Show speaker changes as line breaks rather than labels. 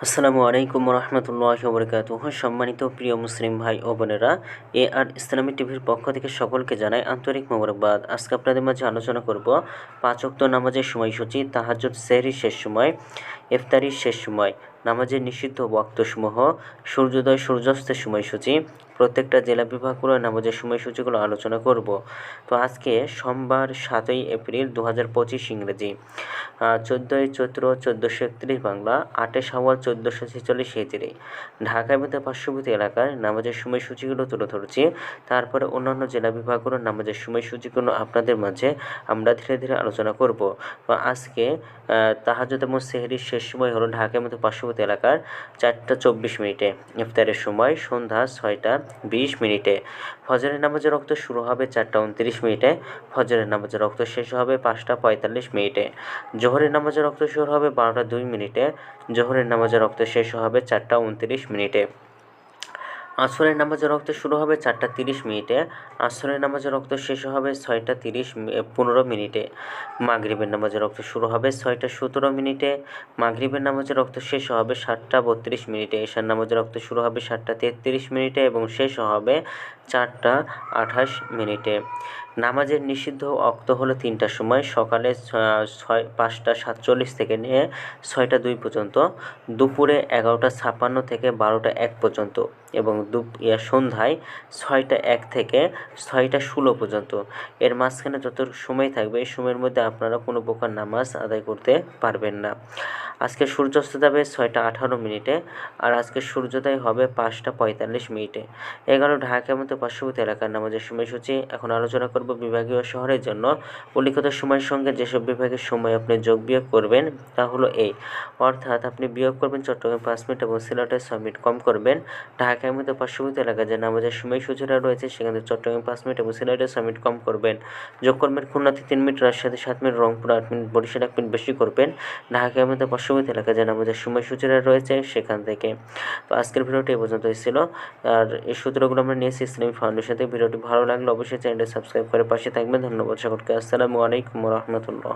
আসসালামু আলাইকুম রহমতুল্লাহি ওয়া বারাকাতুহু। সম্মানিত প্রিয় মুসলিম ভাই ও বোনেরা, আর ইসলামী টিভির পক্ষ থেকে সকলকে জানাই আন্তরিক মোবারকবাদ। আজকে আপনাদের মাঝে আলোচনা করব 5 ওয়াক্ত নামাজের সময়সূচি, তাহাজ্জুদ, সেহরির শেষ সময়, ইফতারির শেষ সময়, নামাজের নিষিদ্ধ ওয়াক্তসমূহ, সূর্যোদয় সূর্যাস্তের সময়সূচি, প্রত্যেকটা জেলা বিভাগগুলোর নামাজের সময়সূচিগুলো আলোচনা করব। তো আজকে সোমবার 7ই এপ্রিল 2025 ইংরেজি, 14ই চৈত্র 1431 বাংলা, 8 শাওয়াল 1446 হিজরি। ঢাকার মধ্যে পার্শ্ববর্তী এলাকার নামাজের সময়সূচিগুলো তুলে ধরছি। তারপরে অন্যান্য জেলা বিভাগগুলোর নামাজের সময়সূচিগুলো আপনাদের মাঝে আমরা ধীরে ধীরে আলোচনা করব। তো আজকে তাহাজ্জুদ এবং সেহরির শেষ সময় হলো ঢাকার মধ্যে পার্শ্ববর্তী এলাকার 4টা 24 মিনিটে, ইফতারের সময় সন্ধ্যা 6টা 20 মিনিটে, ফজরের নামাজের রক্ত শুরু হবে 4টা 29 মিনিটে, ফজরের নামাজের রক্ত শেষ হবে 5টা 45 মিনিটে, জোহরের নামাজের রক্ত শুরু হবে 12টা 2 মিনিটে, জোহরের নামাজের রক্ত শেষ হবে 4টা 29 মিনিটে, আসরের নামাজের রক্ত শুরু হবে 4টা 30 মিনিটে, আসরের নামাজের রক্ত শেষ হবে 6টা 15 মিনিটে, মাগরিবের নামাজের রক্ত শুরু হবে 6টা 17 মিনিটে, মাগরিবের নামাজের রক্ত শেষ হবে 7টা 32 মিনিটে, এশার নামাজের রক্ত শুরু হবে 7টা 33 মিনিটে এবং শেষ হবে 4টা 28 মিনিটে। নামাজের নিষিদ্ধ অক্ত হলো 3টার সময়, সকালে 5টা 47 থেকে নিয়ে 6টা 2 পর্যন্ত, দুপুরে 11টা 56 থেকে 12টা 1 পর্যন্ত এবং সন্ধ্যায় 6টা 1 থেকে 6টা 16 পর্যন্ত। এর মাঝখানে যত সময় থাকবে এই সময়ের মধ্যে আপনারা কোনো প্রকার নামাজ আদায় করতে পারবেন না। আজকে সূর্যাস্ত যাবে 6টা 18 মিনিটে আর আজকে সূর্যোদয় হবে 5টা 45 মিনিটে। এগারো ঢাকার মতো পার্শ্ববর্তী এলাকার নামাজের সময়সূচি। এখন আলোচনা করব বিভাগীয় শহরের জন্য উল্লিখিত সময়ের সঙ্গে যেসব বিভাগের সময় আপনি যোগ বিয়োগ করবেন তা হলো এই, অর্থাৎ আপনি বিয়োগ করবেন চট্টগ্রামে 5 মিনিট এবং সিলেটে 6 মিনিট কম করবেন। ঢাকার মধ্যে পার্শ্ববর্তী এলাকায় যে নামাজের সময়সূচিটা রয়েছে সেখানে চট্টগ্রামে 5 মিনিট এবং সিলেটে 6 মিনিট কম করবেন। যোগ করবেন খুলনাতে 3 মিনিট, রাজশাহীতে 7 minute, Rangpur 8 minute, Barishal 1 minute বেশি করবেন। ঢাকার মধ্যে পার্শ্ববর্তী এলাকায় যে নামাজের সময়সূচিটা রয়েছে সেখান থেকে। তো আজকের ভিডিওটি এই পর্যন্তই ছিল। আর এই সূত্রগুলো আমরা নিয়েছি ইসলামী ফাউন্ডেশন থেকে। ভিডিওটি ভালো লাগলে অবশ্যই চ্যানেলটি সাবস্ক্রাইব করে পাশে থাকবেন। ধন্যবাদ সকলকে। আসসালামু আলাইকুম রহমতুল্লাহ।